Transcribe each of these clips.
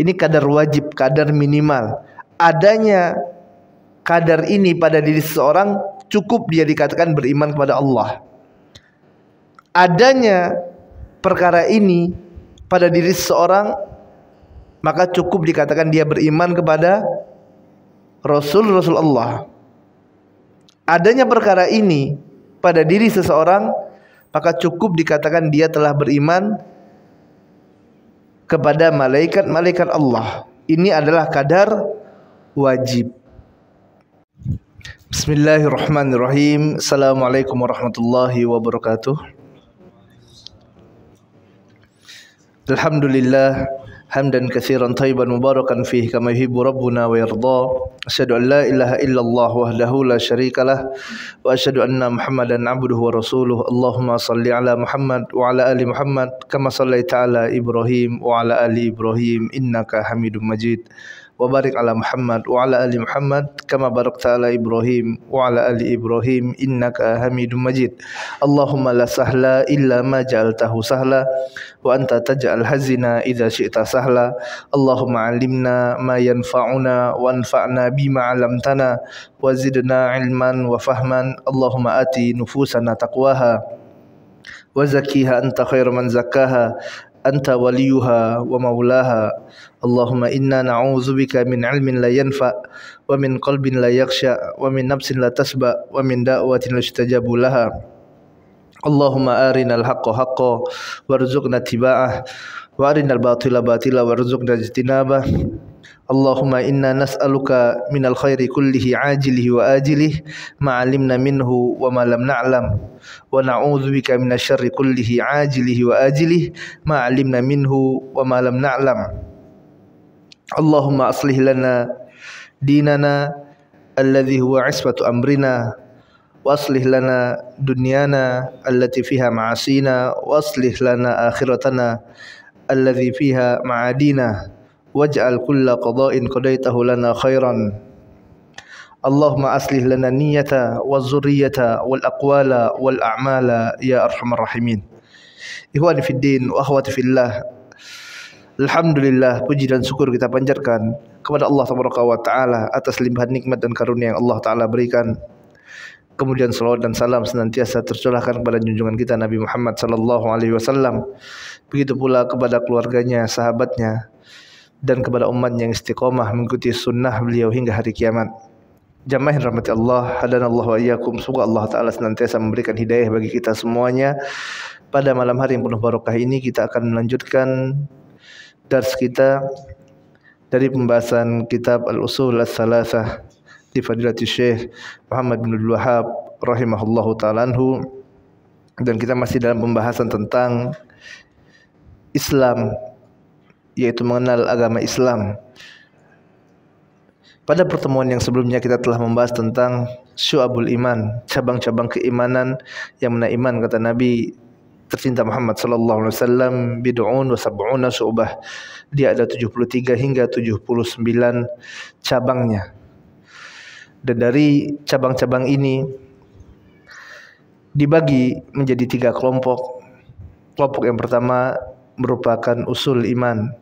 Ini kadar wajib, kadar minimal. Adanya kadar ini pada diri seseorang cukup dia dikatakan beriman kepada Allah. Adanya perkara ini pada diri seseorang, maka cukup dikatakan dia beriman kepada Rasul Allah. Adanya perkara ini pada diri seseorang, maka cukup dikatakan dia telah beriman kepada malaikat-malaikat Allah. Ini adalah kadar wajib. Bismillahirrahmanirrahim. Assalamualaikum warahmatullahi wabarakatuh. Alhamdulillah hamdan katsiran thayyiban mubarakan fihi kama yuhibbu rabbuna wa yarda. Asyhadu an la ilaha illallah wahdahu la syarikalah wa asyhadu anna Muhammadan abduhu wa rasuluh. Allahumma salli ala Muhammad wa ala ali Muhammad kama sallaita ala Ibrahim wa ala ali Ibrahim innaka Hamidum Majid. Wa barik ala Muhammad wa ala ali Muhammad kama barakta ala Ibrahim wa ala ali Ibrahim innaka Hamidum Majid. Allahumma la sahla illa ma ja'altahu sahla wa anta taj'al hazina idza syi'ta sahla. Allahumma 'allimna ma yanfa'una wanfa'na bima 'allamtana wa zidna 'ilman wa fahman. Allahumma ati nufusana taqwaha wa zakkiha anta khairu man zakkaha anta waliyuha wa maulaha. Allahumma inna na'udzubika min 'ilmin la yanfa' wa min qalbin la yakhsha wa min nafsin la tasba wa min da'watin la yustajabu laha. Allahumma arinal haqqa haqqan warzuqna ittiba'ah wa arinal batila batila warzuqna ijtinabah. Allahumma inna nas'aluka minal khairi kullihi ajilihi wa ajilihi ma 'alimna minhu wa ma lam na'lam wa na'udzubika minasy syarri kullihi ajilihi wa ajilihi ma 'alimna minhu wa ma lam na'lam. Allahumma aslih lana dinana alladhi huwa 'ismatu amrina wa aslih lana dunyana allati fiha ma'asina wa aslih lana akhiratana alladhi fiha ma'adina waj'al kulla qada'in qadaitahu lana khairan. Allahumma aslih lana niyyata wa zurriyata wal aqwala wal a'mala ya arhamar rahimin. Ikhwani fid din wa akhwati fillah, alhamdulillah, puji dan syukur kita panjatkan kepada Allah Tabaraka wa Ta'ala atas limpahan nikmat dan karunia yang Allah Ta'ala berikan. Kemudian salawat dan salam senantiasa tercurahkan kepada junjungan kita Nabi Muhammad sallallahu alaihi wasallam. Begitu pula kepada keluarganya, sahabatnya, dan kepada umat yang istiqomah mengikuti sunnah beliau hingga hari kiamat. Jamaah yang rahmati Allah, hadanallahu wa iyyakum. Semoga Allah Ta'ala senantiasa memberikan hidayah bagi kita semuanya. Pada malam hari yang penuh barokah ini kita akan melanjutkan dars kita dari pembahasan kitab Al-Usul As-Salasah di Fadilatul Syekh Muhammad bin Abdul Wahhab rahimahullahu ta'ala anhu. Dan kita masih dalam pembahasan tentang Islam, yaitu mengenal agama Islam. Pada pertemuan yang sebelumnya kita telah membahas tentang syu'abul iman, cabang-cabang keimanan, yang mana iman kata Nabi tercinta Muhammad sallallahu alaihi wasallam bid'un wa sab'una syu'bah. Dia ada 73 hingga 79 cabangnya. Dan dari cabang-cabang ini dibagi menjadi 3 kelompok. Kelompok yang pertama merupakan usul iman.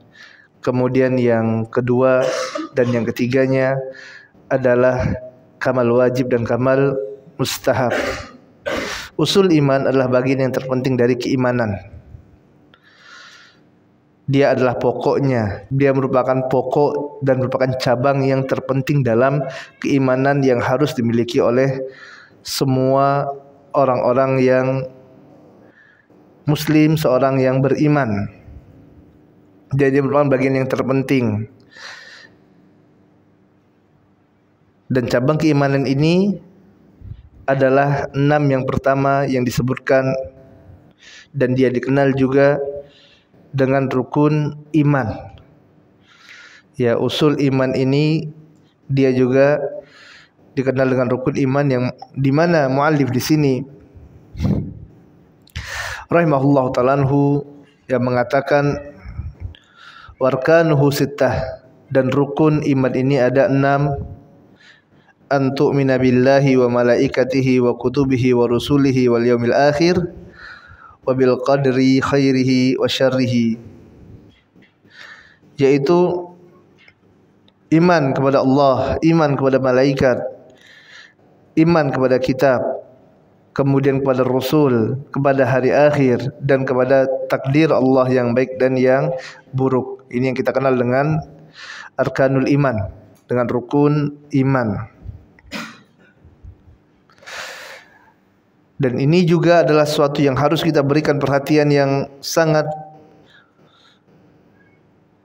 Kemudian yang kedua dan yang ketiganya adalah kamal wajib dan kamal mustahab. Usul iman adalah bagian yang terpenting dari keimanan. Dia adalah pokoknya. Dia merupakan pokok dan merupakan cabang yang terpenting dalam keimanan yang harus dimiliki oleh semua orang-orang yang muslim, seorang yang beriman. Dia merupakan bagian yang terpenting. Dan cabang keimanan ini adalah 6 yang pertama yang disebutkan, dan dia dikenal juga dengan rukun iman. Ya, usul iman ini dia juga dikenal dengan rukun iman, yang di mana muallif di sini rahimahullah ta'ala anhu yang mengatakan warkanuhu sittah, dan rukun iman ini ada 6. An tu'mina billahi wa malaikatihi wa kutubihi wa rusulihi wal yaumil akhir wa bil qadri khairihi wa syarrihi, yaitu iman kepada Allah, iman kepada malaikat, iman kepada kitab, kemudian kepada Rasul, kepada hari akhir, dan kepada takdir Allah yang baik dan yang buruk. Ini yang kita kenal dengan arkanul iman, dengan rukun iman. Dan ini juga adalah sesuatu yang harus kita berikan perhatian yang sangat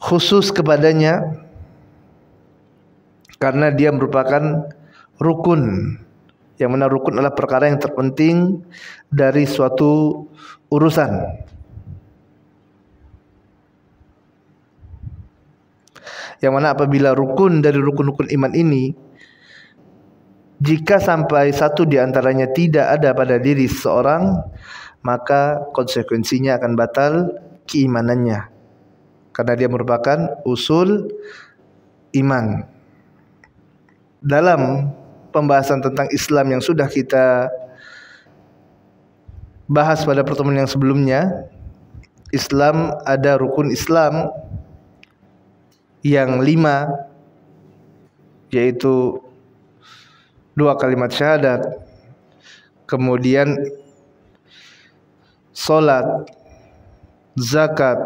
khusus kepadanya, karena dia merupakan rukun. Yang mana rukun adalah perkara yang terpenting dari suatu urusan. Yang mana apabila rukun dari rukun-rukun iman ini, jika sampai satu di antaranya tidak ada pada diri seseorang, maka konsekuensinya akan batal keimanannya, karena dia merupakan usul iman. Dalam pembahasan tentang Islam yang sudah kita bahas pada pertemuan yang sebelumnya, Islam ada rukun Islam yang 5, yaitu 2 kalimat syahadat, kemudian salat, zakat,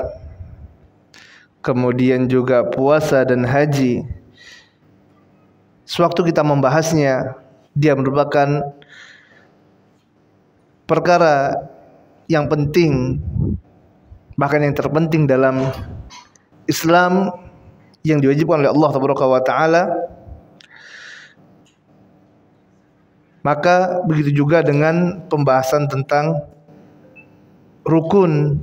kemudian juga puasa dan haji. Sewaktu kita membahasnya, dia merupakan perkara yang penting, bahkan yang terpenting dalam Islam, yang diwajibkan oleh Allah Taala. Maka begitu juga dengan pembahasan tentang rukun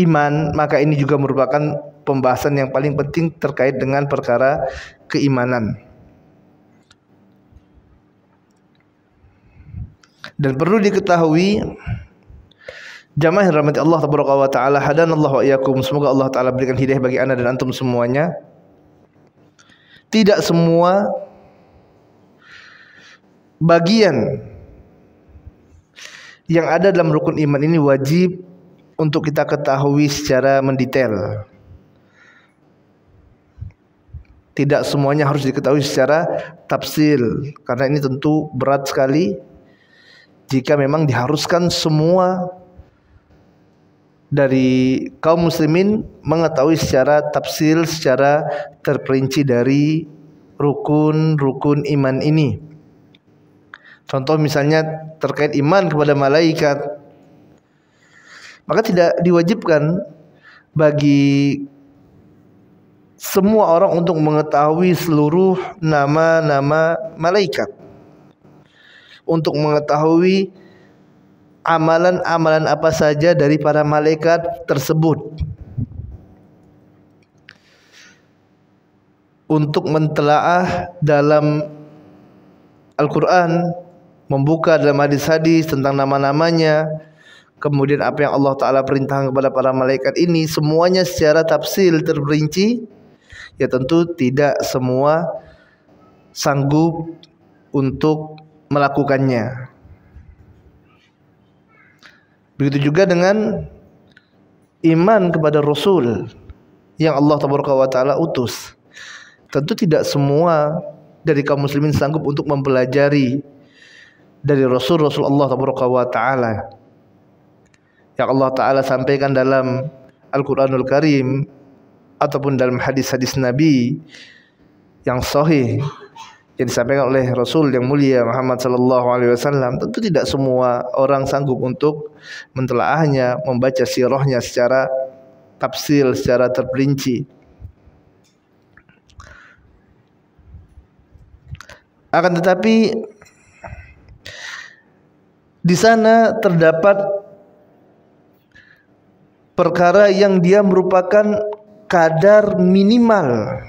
iman, maka ini juga merupakan pembahasan yang paling penting terkait dengan perkara keimanan. Dan perlu diketahui, jamaah yang dirahmati Allah Taala, hadanallahu wa iyyakum, semoga Allah Taala berikan hidayah bagi anda dan antum semuanya. Tidak semua bagian yang ada dalam rukun iman ini wajib untuk kita ketahui secara mendetail. Tidak semuanya harus diketahui secara tafsil, karena ini tentu berat sekali jika memang diharuskan semua dari kaum muslimin mengetahui secara tafsil, secara terperinci dari rukun-rukun iman ini. Contoh misalnya terkait iman kepada malaikat, maka tidak diwajibkan bagi semua orang untuk mengetahui seluruh nama-nama malaikat, untuk mengetahui amalan-amalan apa saja dari para malaikat tersebut, untuk mentelaah dalam Al-Quran, membuka dalam hadis-hadis tentang nama-namanya, kemudian apa yang Allah Ta'ala perintahkan kepada para malaikat ini, semuanya secara tafsil terperinci. Ya tentu tidak semua sanggup untuk melakukannya. Begitu juga dengan iman kepada Rasul yang Allah Ta'ala utus. Tentu tidak semua dari kaum muslimin sanggup untuk mempelajari dari Rasul Allah Ta'ala yang Allah Ta'ala sampaikan dalam Al-Quranul Karim ataupun dalam hadis-hadis Nabi yang sahih yang disampaikan oleh Rasul yang mulia Muhammad sallallahu alaihi wasallam. Tentu tidak semua orang sanggup untuk mentelaahnya, membaca sirahnya secara tafsil, secara terperinci. Akan tetapi di sana terdapat perkara yang dia merupakan kadar minimal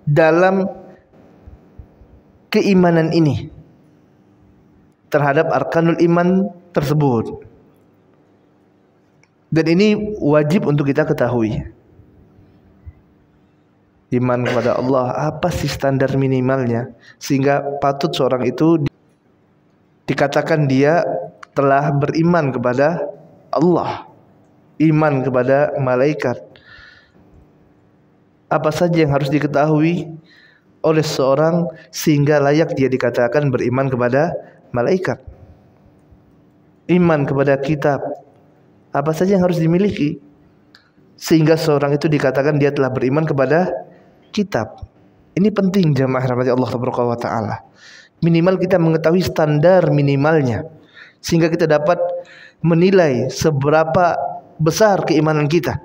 dalam keimanan ini terhadap arkanul iman tersebut. Dan ini wajib untuk kita ketahui. Iman kepada Allah, apa sih standar minimalnya sehingga patut seorang itu dikatakan dia telah beriman kepada Allah, iman kepada malaikat, apa saja yang harus diketahui oleh seorang sehingga layak dia dikatakan beriman kepada malaikat. Iman kepada kitab, apa saja yang harus dimiliki sehingga seorang itu dikatakan dia telah beriman kepada kitab. Ini penting jamaah rahmati Allah Taala. Minimal kita mengetahui standar minimalnya sehingga kita dapat menilai seberapa besar keimanan kita.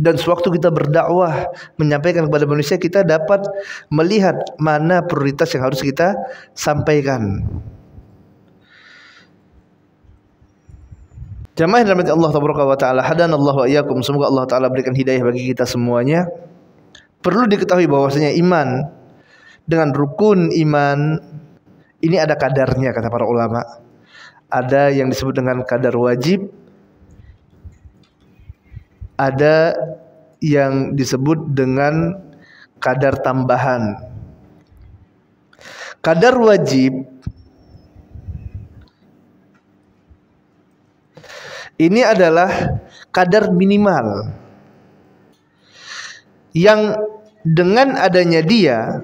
Dan sewaktu kita berdakwah menyampaikan kepada manusia, kita dapat melihat mana prioritas yang harus kita sampaikan. Jamaah yang dirahmati Allah Taala, hadanallahu wa iyyakum, semoga Allah Taala berikan hidayah bagi kita semuanya. Perlu diketahui bahwasanya iman dengan rukun iman ini ada kadarnya, kata para ulama. Ada yang disebut dengan kadar wajib, ada yang disebut dengan kadar tambahan. Kadar wajib ini adalah kadar minimal yang dengan adanya dia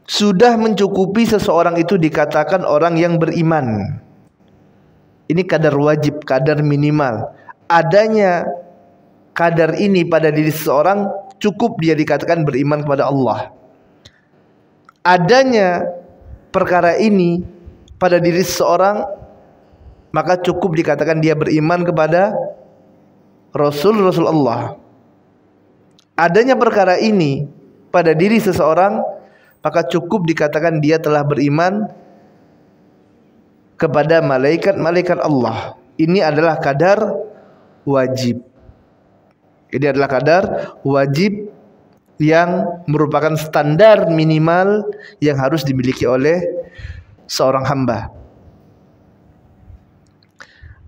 sudah mencukupi seseorang itu dikatakan orang yang beriman. Ini kadar wajib, kadar minimal. Adanya kadar ini pada diri seseorang cukup dia dikatakan beriman kepada Allah. Adanya perkara ini pada diri seseorang maka cukup dikatakan dia beriman kepada Rasul Allah. Adanya perkara ini pada diri seseorang maka cukup dikatakan dia telah beriman kepada malaikat-malaikat Allah. Ini adalah kadar wajib. Ini adalah kadar wajib yang merupakan standar minimal yang harus dimiliki oleh seorang hamba.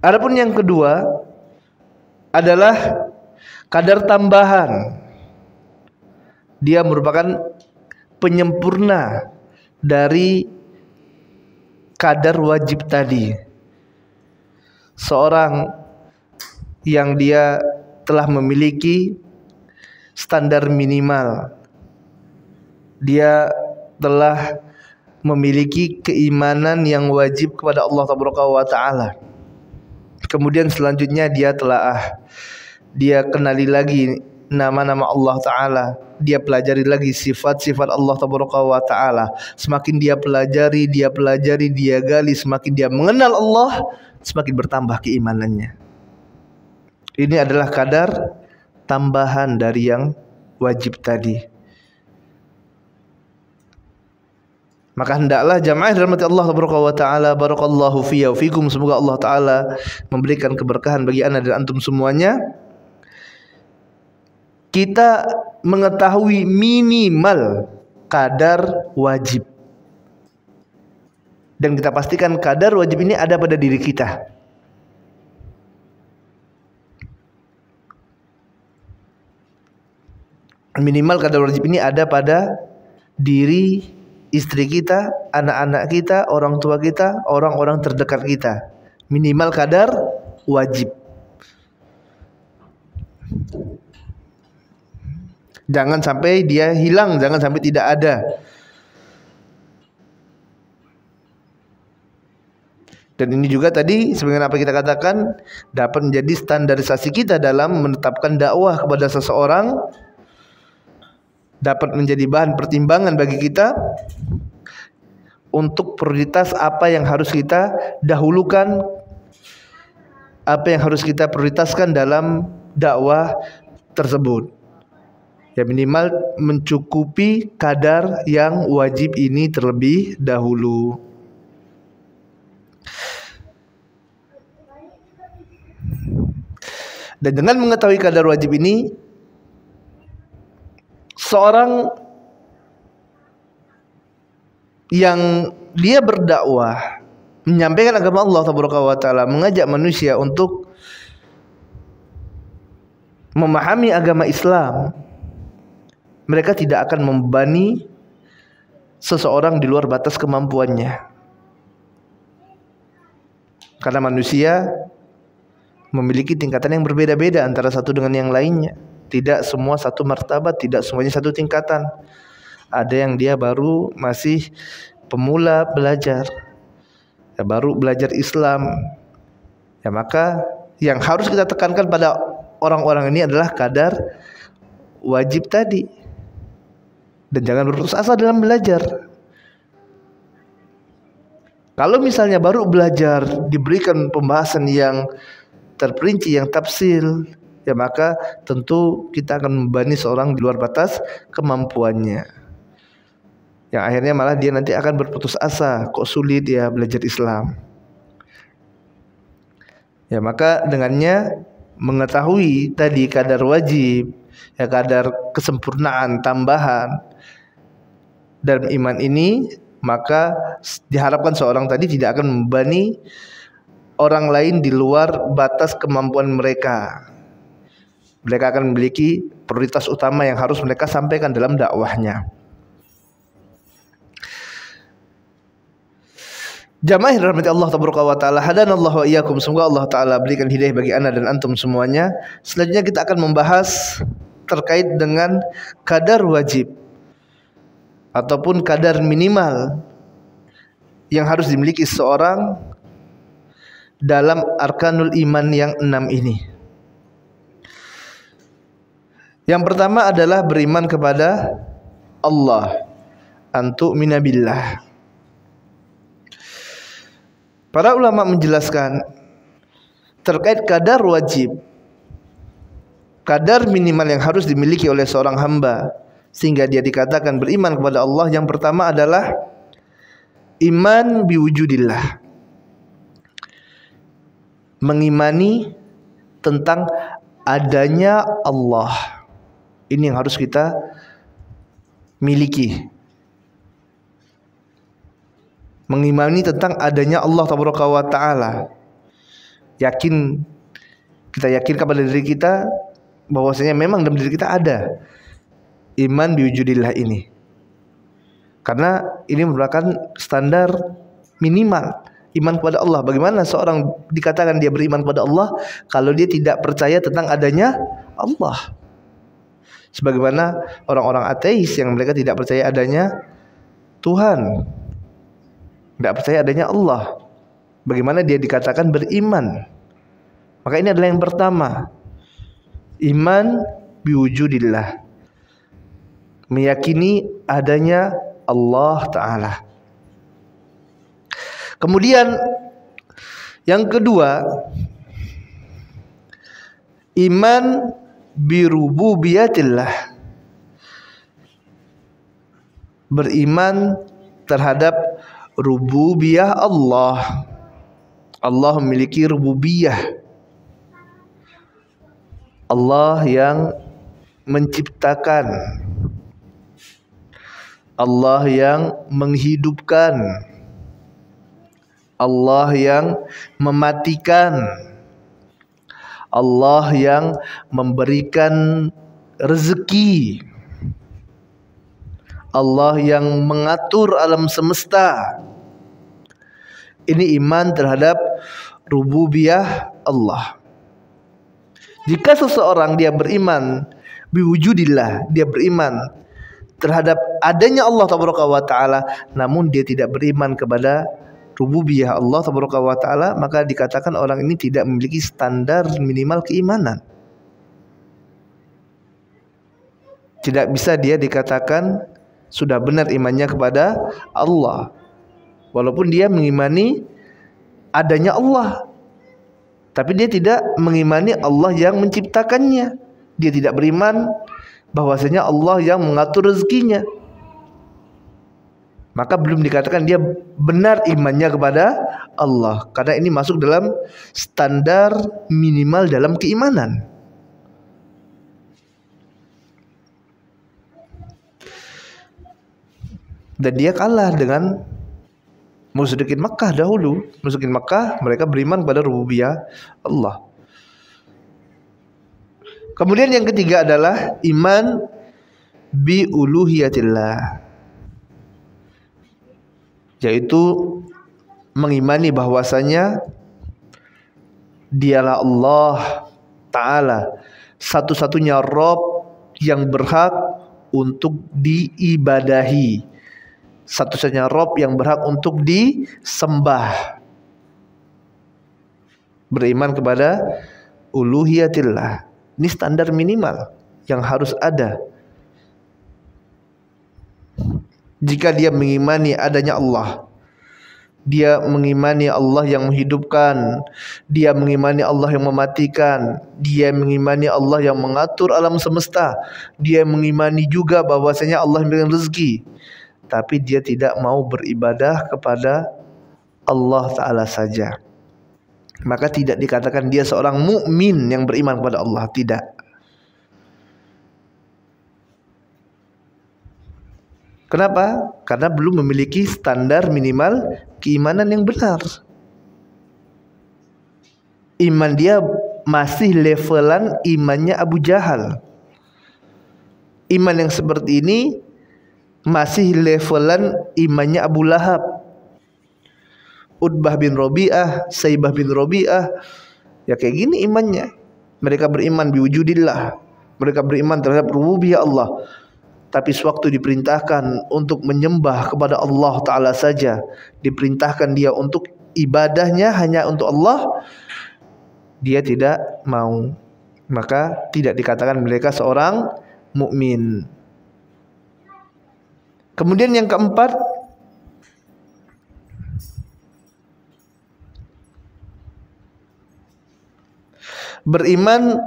Adapun yang kedua adalah kadar tambahan. Dia merupakan penyempurna dari kadar wajib tadi. Seorang yang dia telah memiliki standar minimal, dia telah memiliki keimanan yang wajib kepada Allah Taala. Kemudian selanjutnya dia dia kenali lagi nama-nama Allah Ta'ala, dia pelajari lagi sifat-sifat Allah Ta'ala. Semakin dia pelajari, dia gali, semakin dia mengenal Allah, semakin bertambah keimanannya. Ini adalah kadar tambahan dari yang wajib tadi. Maka hendaklah jamaah dirahmati Allah Taala, barakallahu fiyya wa fikum, semoga Allah Taala memberikan keberkahan bagi ana dan antum semuanya. Kita mengetahui minimal kadar wajib. Dan kita pastikan kadar wajib ini ada pada diri kita. Minimal kadar wajib ini ada pada diri istri kita, anak-anak kita, orang tua kita, orang-orang terdekat kita. Minimal kadar wajib. Jangan sampai dia hilang, jangan sampai tidak ada. Dan ini juga tadi sebagaimana apa kita katakan dapat menjadi standarisasi kita dalam menetapkan dakwah kepada seseorang, dapat menjadi bahan pertimbangan bagi kita untuk prioritas apa yang harus kita dahulukan, apa yang harus kita prioritaskan dalam dakwah tersebut. Ya minimal mencukupi kadar yang wajib ini terlebih dahulu. Dan dengan mengetahui kadar wajib ini, seorang yang dia berdakwah, menyampaikan agama Allah Taala, mengajak manusia untuk memahami agama Islam, mereka tidak akan membebani seseorang di luar batas kemampuannya. Karena manusia memiliki tingkatan yang berbeda-beda antara satu dengan yang lainnya. Tidak semua satu martabat, tidak semuanya satu tingkatan. Ada yang dia baru masih pemula belajar, ya, baru belajar Islam. Ya, maka yang harus kita tekankan pada orang-orang ini adalah kadar wajib tadi. Dan jangan berputus asa dalam belajar. Kalau misalnya baru belajar diberikan pembahasan yang terperinci, yang tafsil, ya maka tentu kita akan membebani seorang di luar batas kemampuannya. Yang akhirnya malah dia nanti akan berputus asa, kok sulit ya belajar Islam. Ya, maka dengannya mengetahui tadi kadar wajib, ya kadar kesempurnaan tambahan dalam iman ini, maka diharapkan seorang tadi tidak akan membebani orang lain di luar batas kemampuan mereka. Mereka akan memiliki prioritas utama yang harus mereka sampaikan dalam dakwahnya. Jamaah yang dirahmati Allah Taala, hadanallahu wa iyyakum. Semoga Allah Taala berikan hidayah bagi ana dan antum semuanya. Selanjutnya kita akan membahas terkait dengan kadar wajib ataupun kadar minimal yang harus dimiliki seorang dalam arkanul iman yang 6 ini. Yang pertama adalah beriman kepada Allah, antu'mina billah. Para ulama menjelaskan terkait kadar wajib, kadar minimal yang harus dimiliki oleh seorang hamba sehingga dia dikatakan beriman kepada Allah. Yang pertama adalah iman biwujudillah, mengimani tentang adanya Allah. Ini yang harus kita miliki. Mengimani tentang adanya Allah Taala. Kita yakinkan pada diri kita bahwasanya memang dalam diri kita ada iman biwujudillah ini. Karena ini merupakan standar minimal iman kepada Allah. Bagaimana seorang dikatakan dia beriman kepada Allah kalau dia tidak percaya tentang adanya Allah? Sebagaimana orang-orang ateis yang mereka tidak percaya adanya Tuhan, tidak percaya adanya Allah. Bagaimana dia dikatakan beriman? Maka ini adalah yang pertama, iman biwujudillah, meyakini adanya Allah Ta'ala. Kemudian yang kedua, iman birububiyatillah, beriman terhadap rububiyah Allah. Allah memiliki rububiyah. Allah yang menciptakan, Allah yang menghidupkan, Allah yang mematikan, Allah yang memberikan rezeki, Allah yang mengatur alam semesta. Ini iman terhadap rububiyah Allah. Jika seseorang dia beriman biwujudillah, dia beriman terhadap adanya Allah Taala, namun dia tidak beriman kepada rububiyah Allah Taala, maka dikatakan orang ini tidak memiliki standar minimal keimanan. Tidak bisa dia dikatakan sudah benar imannya kepada Allah, walaupun dia mengimani adanya Allah, tapi dia tidak mengimani Allah yang menciptakannya. Dia tidak beriman bahwasanya Allah yang mengatur rezekinya. Maka belum dikatakan dia benar imannya kepada Allah, karena ini masuk dalam standar minimal dalam keimanan. Dan dia kalah dengan musyrikin Makkah dahulu. Musyrikin Makkah mereka beriman kepada rububiyah Allah. Kemudian yang ketiga adalah iman bi uluhiyatillah, yaitu mengimani bahwasanya dialah Allah Ta'ala satu-satunya Rob yang berhak untuk diibadahi, satu-satunya Rob yang berhak untuk disembah. Beriman kepada uluhiyatillah. Ini standar minimal yang harus ada. Jika dia mengimani adanya Allah, dia mengimani Allah yang menghidupkan, dia mengimani Allah yang mematikan, dia mengimani Allah yang mengatur alam semesta, dia mengimani juga bahwasanya Allah yang memberikan rezeki, tapi dia tidak mau beribadah kepada Allah Ta'ala saja, maka tidak dikatakan dia seorang mukmin yang beriman kepada Allah. Tidak. Kenapa? Karena belum memiliki standar minimal keimanan yang benar. Iman dia masih levelan imannya Abu Jahal. Iman yang seperti ini masih levelan imannya Abu Lahab, Utbah bin Rabi'ah, Saibah bin Rabi'ah. Ya kayak gini imannya. Mereka beriman biwujudillah, mereka beriman terhadap rububiyah Allah. Tapi sewaktu diperintahkan untuk menyembah kepada Allah Ta'ala saja, diperintahkan dia untuk ibadahnya hanya untuk Allah, dia tidak mau. Maka tidak dikatakan mereka seorang mukmin. Kemudian yang keempat, beriman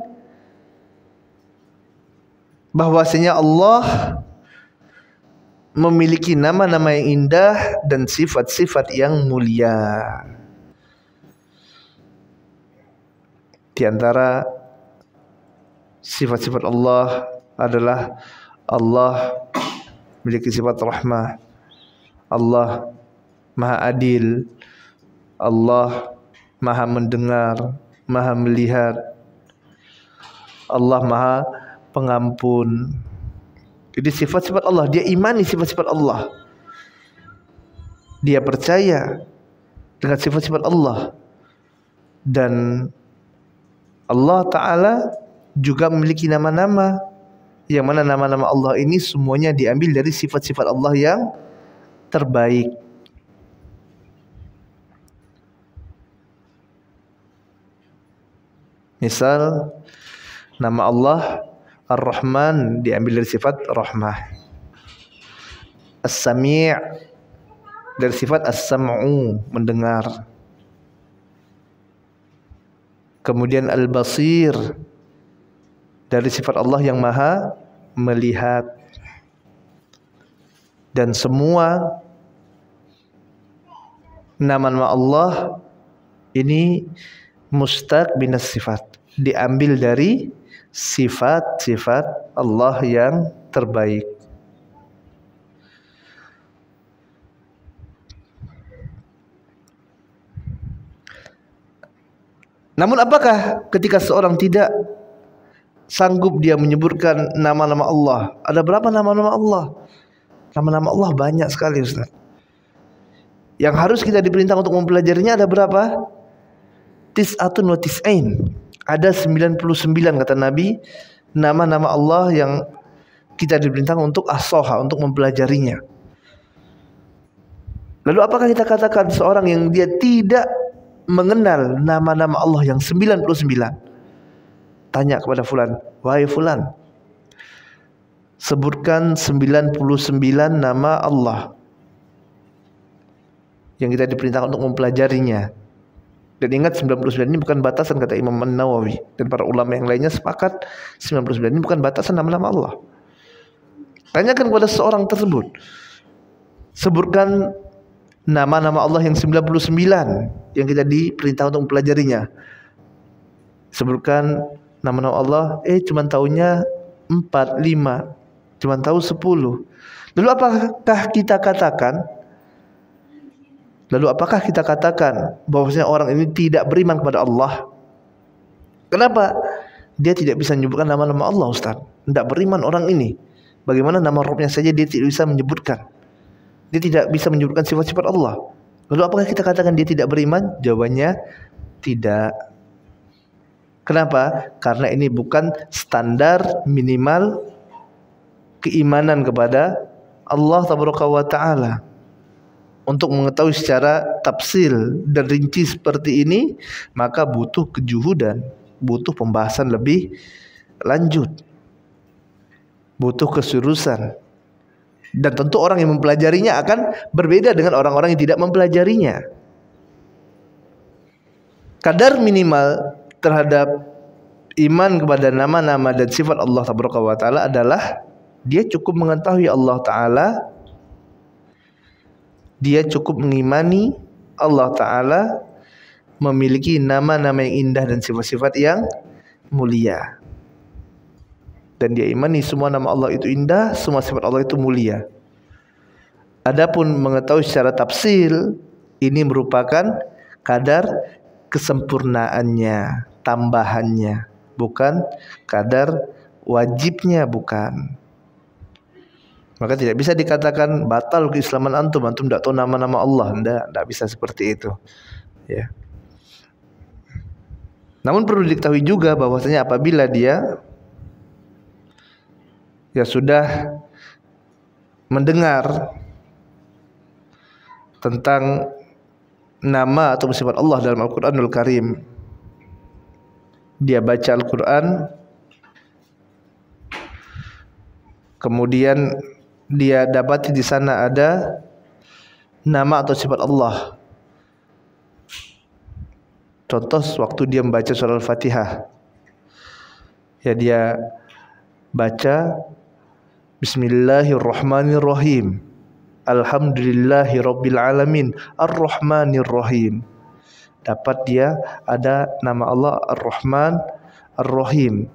bahwasanya Allah memiliki nama-nama yang indah dan sifat-sifat yang mulia. Di antara sifat-sifat Allah adalah Allah memiliki sifat rahmah, Allah Maha Adil, Allah Maha Mendengar, Maha Melihat, Allah Maha Pengampun. Jadi sifat-sifat Allah, dia imani sifat-sifat Allah, dia percaya dengan sifat-sifat Allah. Dan Allah Ta'ala juga memiliki nama-nama, yang mana nama-nama Allah ini semuanya diambil dari sifat-sifat Allah yang terbaik. Misal nama Allah Ar-Rahman diambil dari sifat rahmah, As-Sami' dari sifat As-Sam'u, mendengar. Kemudian Al-Basir dari sifat Allah yang Maha Melihat. Dan semua nama-nama Allah ini mustaq binas sifat, diambil dari sifat-sifat Allah yang terbaik. Namun apakah ketika seorang tidak sanggup dia menyebutkan nama-nama Allah? Ada berapa nama-nama Allah? Nama-nama Allah banyak sekali, Ustaz. Yang harus kita diperintah untuk mempelajarinya ada berapa? Tis'atun wa tis'ain. Ada 99 kata Nabi, nama-nama Allah yang kita diperintahkan untuk as-soha, untuk mempelajarinya. Lalu apakah kita katakan seorang yang dia tidak mengenal nama-nama Allah yang 99, tanya kepada fulan, wahai fulan, sebutkan 99 nama Allah yang kita diperintahkan untuk mempelajarinya. Dan ingat 99 ini bukan batasan, kata Imam An-Nawawi dan para ulama yang lainnya sepakat 99 ini bukan batasan nama-nama Allah. Tanyakan kepada seorang tersebut, sebutkan nama-nama Allah yang 99 yang kita diperintah untuk mempelajarinya. Sebutkan nama-nama Allah, cuman tahunya 4, 5, cuman tahu 10. Lalu apakah kita katakan bahwasanya orang ini tidak beriman kepada Allah? Kenapa? Dia tidak bisa menyebutkan nama-nama Allah, Ustaz. Tidak beriman orang ini. Bagaimana nama Rabbnya saja dia tidak bisa menyebutkan. Dia tidak bisa menyebutkan sifat-sifat Allah. Lalu apakah kita katakan dia tidak beriman? Jawabannya tidak. Kenapa? Karena ini bukan standar minimal keimanan kepada Allah Tabaraka wa Ta'ala. Untuk mengetahui secara tafsil dan rinci seperti ini, maka butuh kejuhudan, butuh pembahasan lebih lanjut, butuh keseriusan. Dan tentu orang yang mempelajarinya akan berbeda dengan orang-orang yang tidak mempelajarinya. Kadar minimal terhadap iman kepada nama-nama dan sifat Allah Tabaraka wa Ta'ala adalah dia cukup mengetahui Allah Ta'ala, dia cukup mengimani Allah Ta'ala memiliki nama-nama yang indah dan sifat-sifat yang mulia. Dan dia imani semua nama Allah itu indah, semua sifat Allah itu mulia. Adapun mengetahui secara tafsil, ini merupakan kadar kesempurnaannya, tambahannya, bukan kadar wajibnya, bukan. Maka tidak bisa dikatakan batal keislaman antum tidak tahu nama-nama Allah. Tidak bisa seperti itu. Ya. Namun perlu diketahui juga bahwasanya apabila dia sudah mendengar tentang nama atau sifat Allah dalam Al-Quranul Karim, dia baca Al-Quran, kemudian dia dapati di sana ada nama atau sifat Allah. Contoh waktu dia membaca surah Al-Fatihah, ya dia baca Bismillahirrahmanirrahim, Alhamdulillahi Rabbil Alamin, Ar-Rahmanir-Rahim. Dapat dia ada nama Allah Ar-Rahman, Ar-Rahim.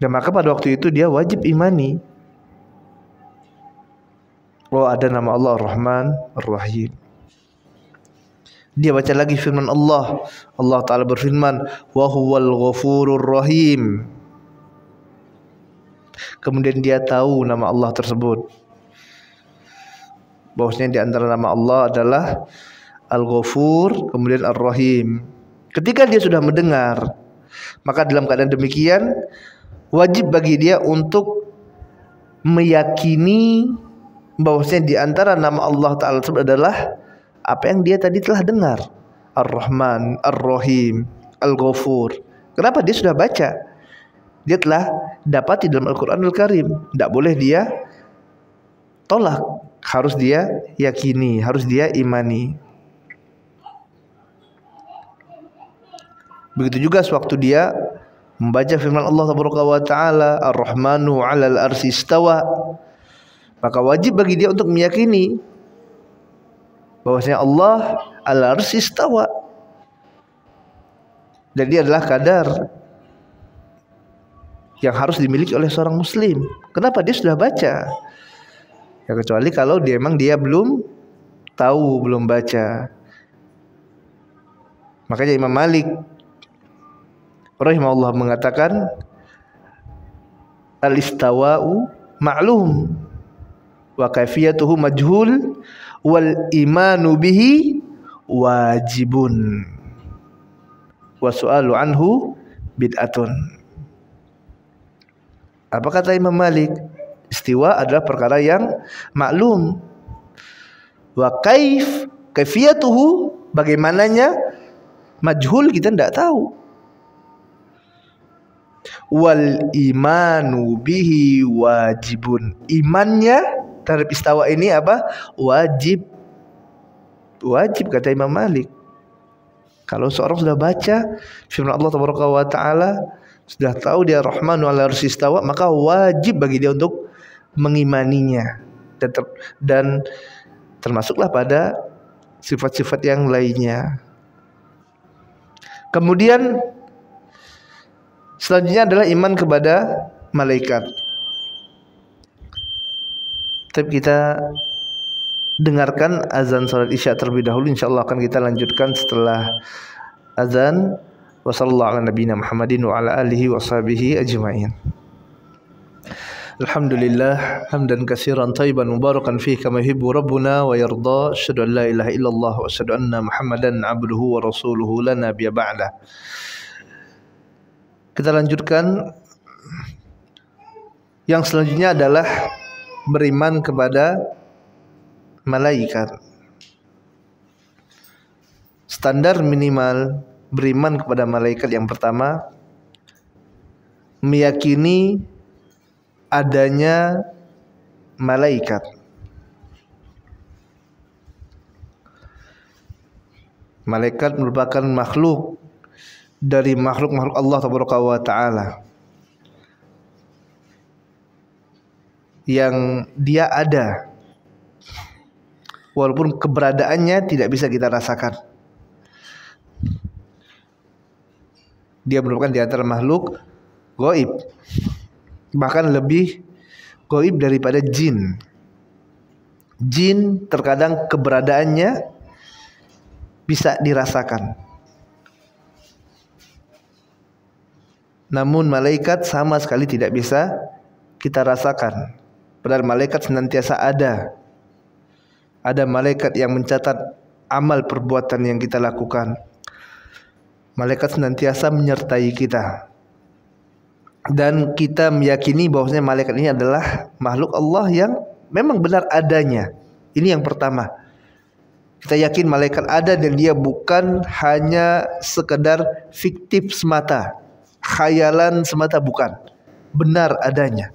Dan maka pada waktu itu dia wajib imani, ada nama Allah Ar-Rahman, Ar-Rahim. Dia baca lagi firman Allah. Allah Ta'ala berfirman, wa huwal ghafurur rahim. Kemudian dia tahu nama Allah tersebut, bahwasanya di antara nama Allah adalah Al-Ghafur, kemudian Ar-Rahim. Ketika dia sudah mendengar, maka dalam keadaan demikian wajib bagi dia untuk meyakini bahwasanya di antara nama Allah Ta'ala tersebut adalah apa yang dia tadi telah dengar, Ar-Rahman, Ar-Rahim, Al-Ghafur. Kenapa? Dia sudah baca, dia telah dapati dalam Al-Quranul Karim. Tidak boleh dia tolak, harus dia yakini, harus dia imani. Begitu juga sewaktu dia membaca firman Allah Ta'ala, Ar-Rahmanu 'alal arsy istawa, maka wajib bagi dia untuk meyakini bahwasanya Allah al-arsy istawa. Dan dia adalah kadar yang harus dimiliki oleh seorang muslim. Kenapa? Dia sudah baca. Ya, kecuali kalau dia belum tahu, belum baca. Makanya Imam Malik rahimahullah mengatakan al-istawa'u ma'lum wa kaifiyatuhu majhul wal imanu bihi wajibun wa su'alu anhu bid'atun. Apa kata Imam Malik? Istiwa adalah perkara yang maklum. Wa kaifiyatuhu, bagaimananya, majhul, kita tidak tahu. Wal imanu bihi wajibun, imannya terhadap istawa ini apa? Wajib. Wajib kata Imam Malik. Kalau seorang sudah baca firman Allah Ta'ala, sudah tahu dia Rahmanu 'alal arsy istawa, maka wajib bagi dia untuk mengimaninya, dan termasuklah pada sifat-sifat yang lainnya. Kemudian selanjutnya adalah iman kepada malaikat. Tapi kita dengarkan azan salat Isya terlebih dahulu. Insyaallah akan kita lanjutkan setelah azan. Wa sallallahu ala nabiyina Muhammadin wa ala alihi wa sahbihi ajma'in. Alhamdulillah hamdan katsiran thayyiban mubarakan fihi kama yuhibbu rabbuna wa yarda. Asyhadu an la ilaha illallah wa asyhadu anna Muhammadan abduhu wa rasuluhu la nabiyya ba'da. Kita lanjutkan. Yang selanjutnya adalah beriman kepada malaikat. Standar minimal beriman kepada malaikat yang pertama, meyakini adanya malaikat. Malaikat merupakan makhluk dari makhluk-makhluk Allah Taala yang dia ada, walaupun keberadaannya tidak bisa kita rasakan. Dia merupakan di antara makhluk gaib, bahkan lebih gaib daripada jin. Jin terkadang keberadaannya bisa dirasakan, namun malaikat sama sekali tidak bisa kita rasakan. Padahal malaikat senantiasa ada. Ada malaikat yang mencatat amal perbuatan yang kita lakukan. Malaikat senantiasa menyertai kita. Dan kita meyakini bahwasanya malaikat ini adalah makhluk Allah yang memang benar adanya. Ini yang pertama. Kita yakin malaikat ada dan dia bukan hanya sekedar fiktif semata, khayalan semata, bukan. Benar adanya.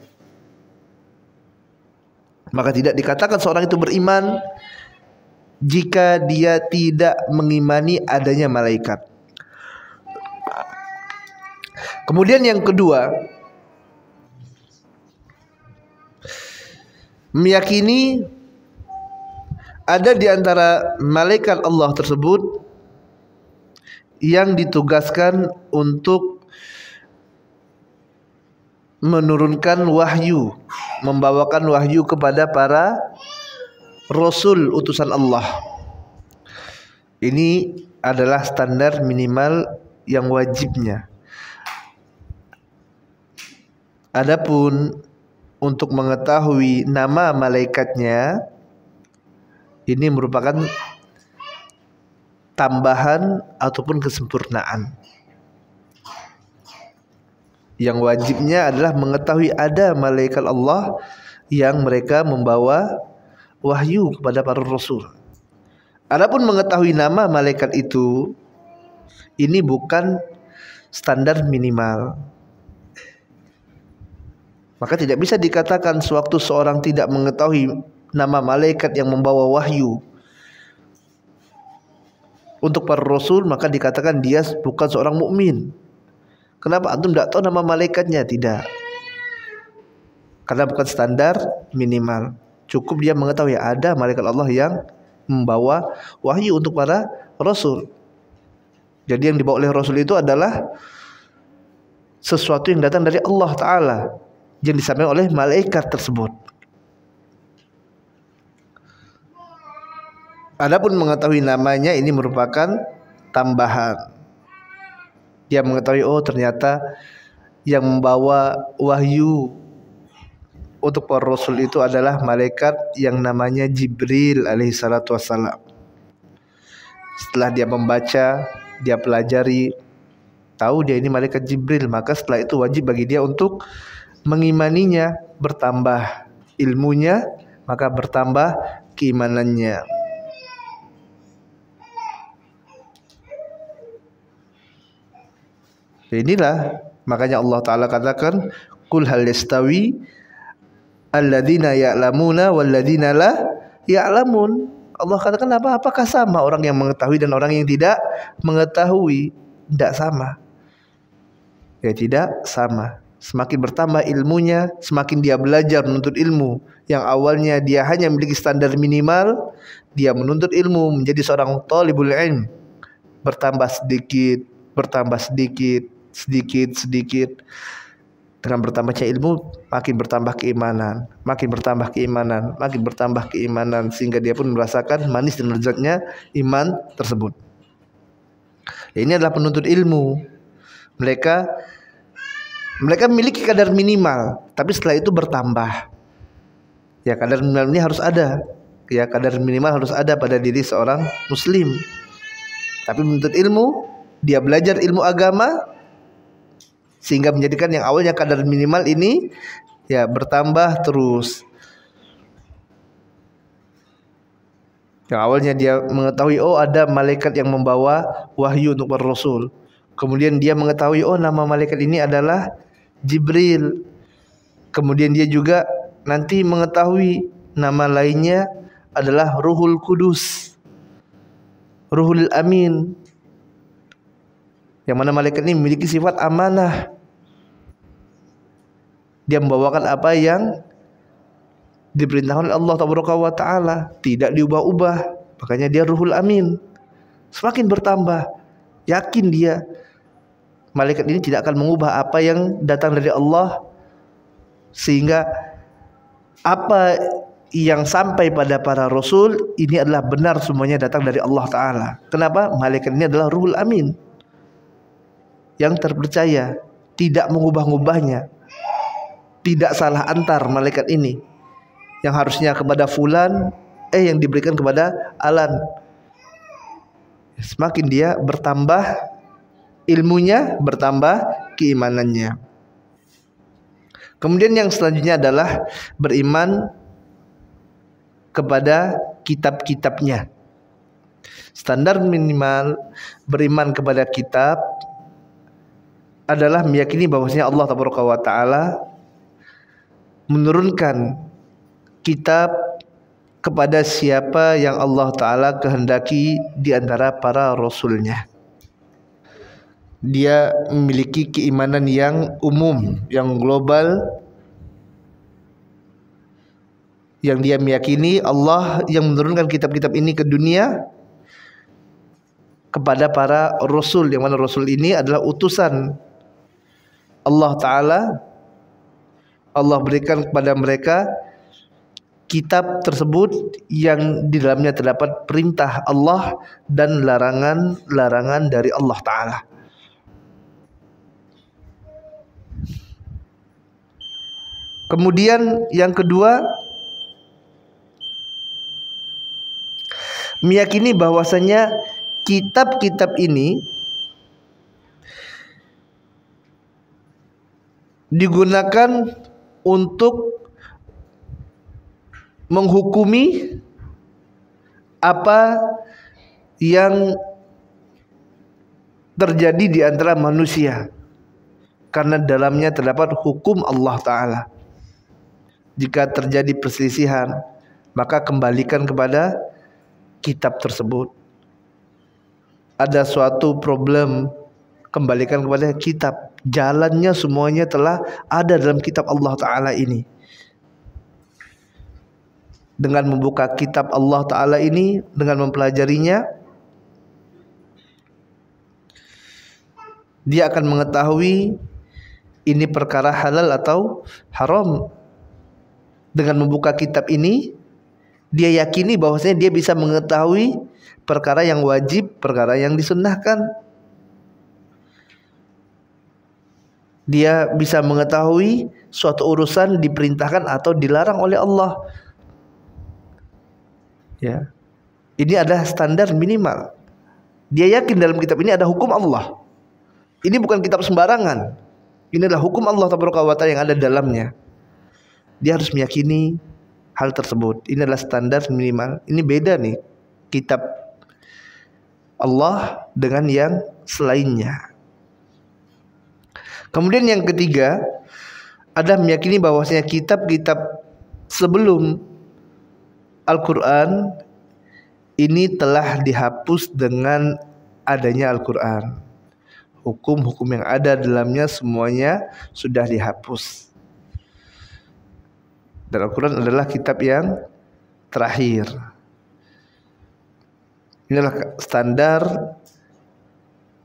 Maka tidak dikatakan seorang itu beriman jika dia tidak mengimani adanya malaikat. Kemudian yang kedua, meyakini ada di antara malaikat Allah tersebut yang ditugaskan untuk menurunkan wahyu, membawakan wahyu kepada para rasul utusan Allah. Ini adalah standar minimal yang wajibnya. Adapun untuk mengetahui nama malaikatnya, ini merupakan tambahan ataupun kesempurnaan. Yang wajibnya adalah mengetahui ada malaikat Allah yang mereka membawa wahyu kepada para rasul. Adapun mengetahui nama malaikat itu, ini bukan standar minimal. Maka tidak bisa dikatakan sewaktu seorang tidak mengetahui nama malaikat yang membawa wahyu untuk para rasul, maka dikatakan dia bukan seorang mukmin. Kenapa antum tidak tahu nama malaikatnya? Tidak. Karena bukan standar minimal. Cukup dia mengetahui ada malaikat Allah yang membawa wahyu untuk para rasul. Jadi yang dibawa oleh rasul itu adalah sesuatu yang datang dari Allah Ta'ala, yang disampaikan oleh malaikat tersebut. Adapun mengetahui namanya, ini merupakan tambahan. Dia mengetahui, oh ternyata yang membawa wahyu untuk para rasul itu adalah malaikat yang namanya Jibril alaihi salatu wassalam. Setelah dia membaca, dia pelajari, tahu dia ini malaikat Jibril, maka setelah itu wajib bagi dia untuk mengimaninya. Bertambah ilmunya, maka bertambah keimanannya. Inilah makanya Allah Ta'ala katakan, Qul hal yastawi alladzina ya'lamuna walladzina la ya'lamun. Allah katakan apakah sama orang yang mengetahui dan orang yang tidak mengetahui? Tidak sama. Ya, tidak sama. Semakin bertambah ilmunya, semakin dia belajar menuntut ilmu. Yang awalnya dia hanya memiliki standar minimal, dia menuntut ilmu menjadi seorang thalibul ilm. Bertambah sedikit, bertambah sedikit, sedikit. Dengan bertambahnya ilmu, makin bertambah keimanan, makin bertambah keimanan, makin bertambah keimanan, sehingga dia pun merasakan manis dan lezatnya iman tersebut. Ini adalah penuntut ilmu. Mereka memiliki kadar minimal, tapi setelah itu bertambah. Ya, kadar minimal ini harus ada. Ya, kadar minimal harus ada pada diri seorang muslim. Tapi menuntut ilmu, dia belajar ilmu agama, sehingga menjadikan yang awalnya kadar minimal ini ya bertambah terus. Yang awalnya dia mengetahui oh ada malaikat yang membawa wahyu untuk para rasul. Kemudian dia mengetahui oh nama malaikat ini adalah Jibril. Kemudian dia juga nanti mengetahui nama lainnya adalah Ruhul Kudus, Ruhul Amin. Yang mana malaikat ini memiliki sifat amanah. Dia membawakan apa yang diperintahkan oleh Allah Taala, tidak diubah-ubah. Makanya dia Ruhul Amin. Semakin bertambah, yakin dia malaikat ini tidak akan mengubah apa yang datang dari Allah, sehingga apa yang sampai pada para rasul ini adalah benar semuanya datang dari Allah Ta'ala. Kenapa? Malaikat ini adalah Ruhul Amin yang terpercaya, tidak mengubah-ubahnya, tidak salah antar malaikat ini. Yang harusnya kepada fulan yang diberikan kepada alan. Semakin dia bertambah ilmunya, bertambah keimanannya. Kemudian yang selanjutnya adalah beriman kepada kitab-kitabnya. Standar minimal beriman kepada kitab adalah meyakini bahwasanya Allah Taala menurunkan kitab kepada siapa yang Allah Ta'ala kehendaki di antara para rasulnya. Dia memiliki keimanan yang umum, yang global, yang dia meyakini Allah yang menurunkan kitab-kitab ini ke dunia kepada para rasul, yang mana rasul ini adalah utusan Allah Ta'ala. Allah berikan kepada mereka kitab tersebut yang di dalamnya terdapat perintah Allah dan larangan-larangan dari Allah Ta'ala. Kemudian yang kedua, meyakini bahwasanya kitab-kitab ini digunakan untuk menghukumi apa yang terjadi di antara manusia, karena dalamnya terdapat hukum Allah Ta'ala. Jika terjadi perselisihan, maka kembalikan kepada kitab tersebut. Ada suatu problem, kembalikan kepada kitab. Jalannya semuanya telah ada dalam kitab Allah Ta'ala ini. Dengan membuka kitab Allah Ta'ala ini, dengan mempelajarinya, dia akan mengetahui ini perkara halal atau haram. Dengan membuka kitab ini, dia yakini bahwasanya dia bisa mengetahui perkara yang wajib, perkara yang disunnahkan. Dia bisa mengetahui suatu urusan diperintahkan atau dilarang oleh Allah. Ya. Ini adalah standar minimal. Dia yakin dalam kitab ini ada hukum Allah. Ini bukan kitab sembarangan. Ini adalah hukum Allah Taala yang ada dalamnya. Dia harus meyakini hal tersebut. Ini adalah standar minimal. Ini beda nih kitab Allah dengan yang selainnya. Kemudian yang ketiga, ada meyakini bahwasanya kitab-kitab sebelum Al-Quran ini telah dihapus dengan adanya Al-Quran. Hukum-hukum yang ada dalamnya semuanya sudah dihapus. Dan Al-Quran adalah kitab yang terakhir. Inilah standar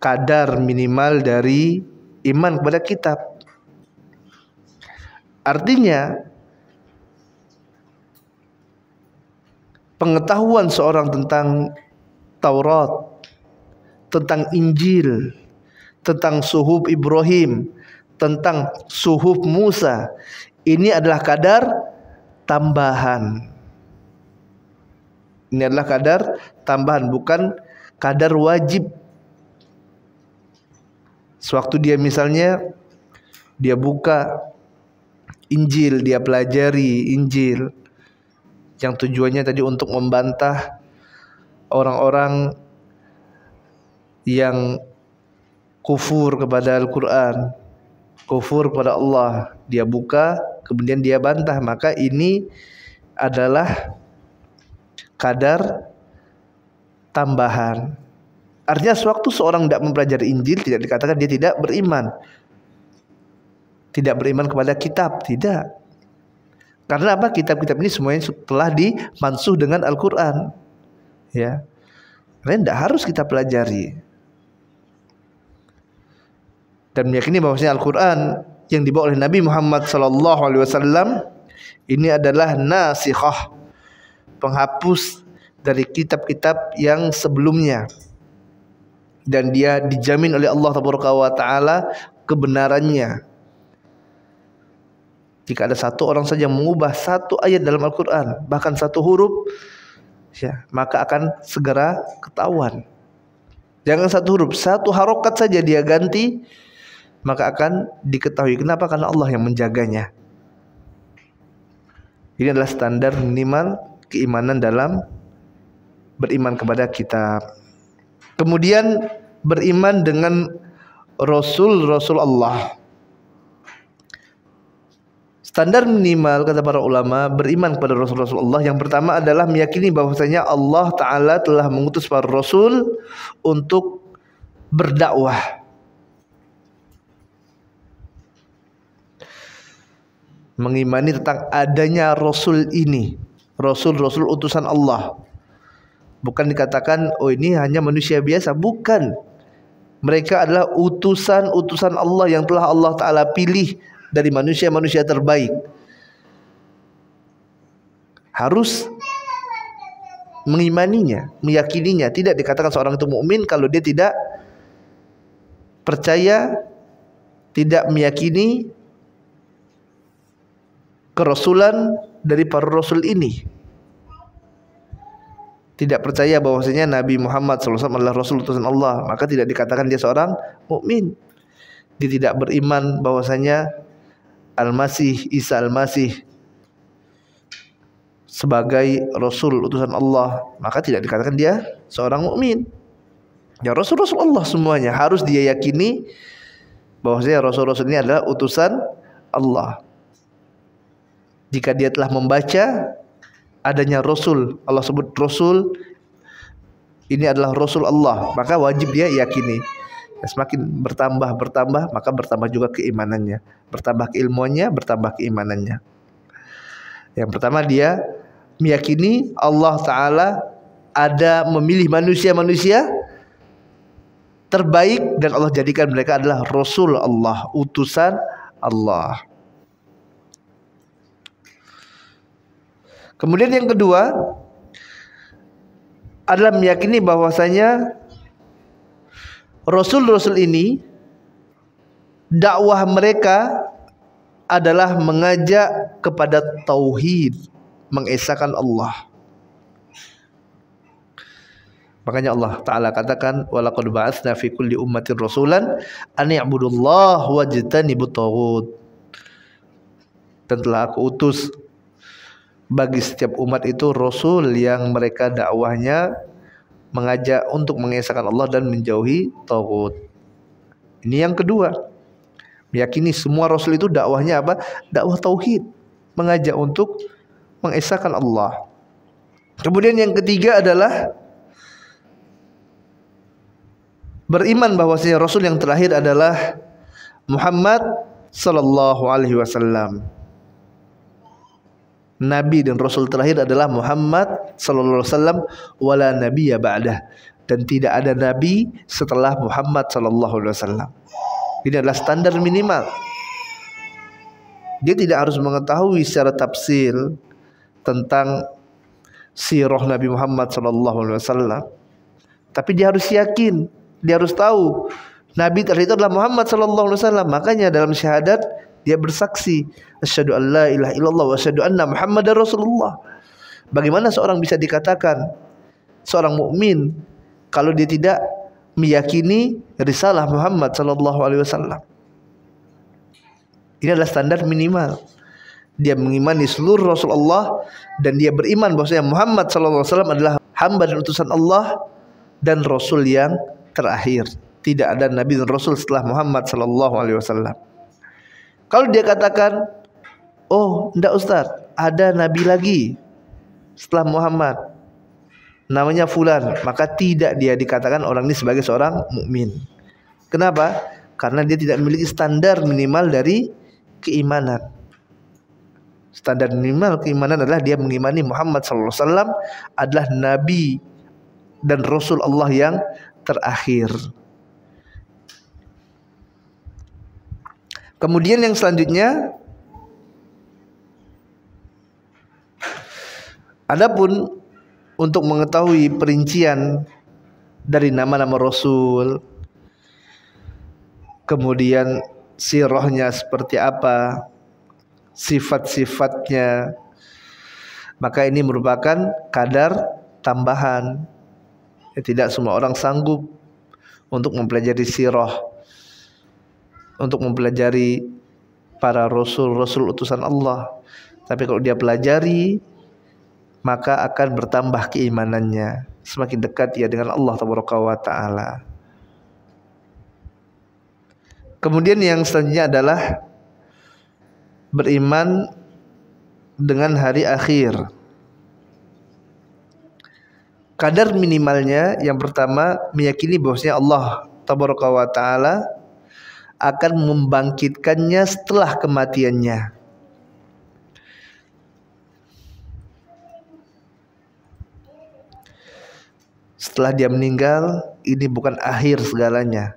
kadar minimal dari iman kepada kitab. Artinya pengetahuan seorang tentang Taurat, tentang Injil, tentang suhuf Ibrahim, tentang suhuf Musa, ini adalah kadar tambahan. Ini adalah kadar tambahan, bukan kadar wajib. Sewaktu dia misalnya dia buka Injil, dia pelajari Injil yang tujuannya tadi untuk membantah orang-orang yang kufur kepada Al-Quran, kufur kepada Allah. Dia buka, kemudian dia bantah. Maka ini adalah kadar tambahan. Artinya sewaktu seorang tidak mempelajari Injil, tidak dikatakan dia tidak beriman. Tidak beriman kepada kitab, tidak. Karena apa? Kitab-kitab ini semuanya telah dimansuh dengan Al-Quran. Ya, karena tidak harus kita pelajari. Dan meyakini bahwasanya Al-Quran yang dibawa oleh Nabi Muhammad SAW ini adalah nasikhah, penghapus dari kitab-kitab yang sebelumnya, dan dia dijamin oleh Allah Taala kebenarannya. Jika ada satu orang saja yang mengubah satu ayat dalam Al-Quran, bahkan satu huruf, ya, maka akan segera ketahuan. Jangan satu huruf, satu harokat saja dia ganti, maka akan diketahui. Kenapa? Karena Allah yang menjaganya. Ini adalah standar minimal keimanan dalam beriman kepada kitab. Kemudian beriman dengan Rasul-Rasul Allah. Standar minimal kata para ulama beriman kepada Rasul-Rasul Allah, yang pertama adalah meyakini bahwasanya Allah Ta'ala telah mengutus para Rasul untuk berdakwah. Mengimani tentang adanya Rasul ini, Rasul-Rasul utusan Allah. Bukan dikatakan, oh ini hanya manusia biasa. Bukan. Mereka adalah utusan-utusan Allah yang telah Allah Ta'ala pilih dari manusia-manusia terbaik. Harus mengimaninya, meyakininya. Tidak dikatakan seorang itu mukmin kalau dia tidak percaya, tidak meyakini kerasulan dari para rasul ini. Tidak percaya bahwasanya Nabi Muhammad SAW adalah Rasul utusan Allah, maka tidak dikatakan dia seorang mukmin. Dia tidak beriman bahwasanya Al-Masih, Isa Al-Masih sebagai Rasul utusan Allah, maka tidak dikatakan dia seorang mukmin. Ya, Rasul-Rasul Allah semuanya harus dia yakini bahwasanya Rasul-Rasul ini adalah utusan Allah. Jika dia telah membaca adanya Rasul, Allah sebut Rasul ini adalah Rasul Allah, maka wajib dia yakini. Semakin bertambah, maka bertambah juga keimanannya, bertambah keilmuannya, bertambah keimanannya. Yang pertama dia meyakini Allah Ta'ala ada memilih manusia-manusia terbaik dan Allah jadikan mereka adalah Rasul Allah, utusan Allah. Kemudian yang kedua adalah meyakini bahwasanya Rasul-Rasul ini dakwah mereka adalah mengajak kepada tauhid, mengesahkan Allah. Makanya Allah Ta'ala katakan, walaqad ba'atsna fi kulli ummatin rasulan an i'budullaha wajtanibut taghut. Dan telah aku utus bagi setiap umat itu Rasul yang mereka dakwahnya mengajak untuk mengesahkan Allah dan menjauhi taghut. Ini yang kedua, meyakini semua Rasul itu dakwahnya apa? Dakwah tauhid, mengajak untuk mengesahkan Allah. Kemudian yang ketiga adalah beriman bahwasanya Rasul yang terakhir adalah Muhammad sallallahu alaihi wasallam. Nabi dan Rasul terakhir adalah Muhammad sallallahu alaihi wasallam, wala nabiyya ba'dah, dan tidak ada nabi setelah Muhammad sallallahu alaihi wasallam. Ini adalah standar minimal. Dia tidak harus mengetahui secara tafsir tentang sirah Nabi Muhammad sallallahu alaihi wasallam, tapi dia harus yakin, dia harus tahu nabi terakhir itu adalah Muhammad sallallahu alaihi wasallam. Makanya dalam syahadat dia bersaksi, asyhadu an la ilaha illallah wa asyhadu anna Muhammadar Rasulullah. Bagaimana seorang bisa dikatakan seorang mukmin kalau dia tidak meyakini risalah Muhammad sallallahu alaihi wasallam? Ini adalah standar minimal. Dia mengimani seluruh Rasulullah dan dia beriman bahwasanya Muhammad SAW adalah hamba dan utusan Allah dan Rasul yang terakhir. Tidak ada Nabi dan Rasul setelah Muhammad SAW. Kalau dia katakan, oh enggak Ustaz, ada Nabi lagi setelah Muhammad, namanya Fulan, maka tidak dia dikatakan orang ini sebagai seorang mukmin. Kenapa? Karena dia tidak memiliki standar minimal dari keimanan. Standar minimal keimanan adalah dia mengimani Muhammad SAW adalah Nabi dan Rasul Allah yang terakhir. Kemudian yang selanjutnya, adapun untuk mengetahui perincian dari nama-nama Rasul, kemudian sirahnya seperti apa, sifat-sifatnya, maka ini merupakan kadar tambahan. Tidak semua orang sanggup untuk mempelajari sirah, untuk mempelajari para rasul-rasul utusan Allah. Tapi kalau dia pelajari, maka akan bertambah keimanannya, semakin dekat dia dengan Allah Taala. Kemudian yang selanjutnya adalah beriman dengan hari akhir. Kadar minimalnya yang pertama meyakini bahwasanya Allah Taala akan membangkitkannya setelah kematiannya. Setelah dia meninggal, ini bukan akhir segalanya.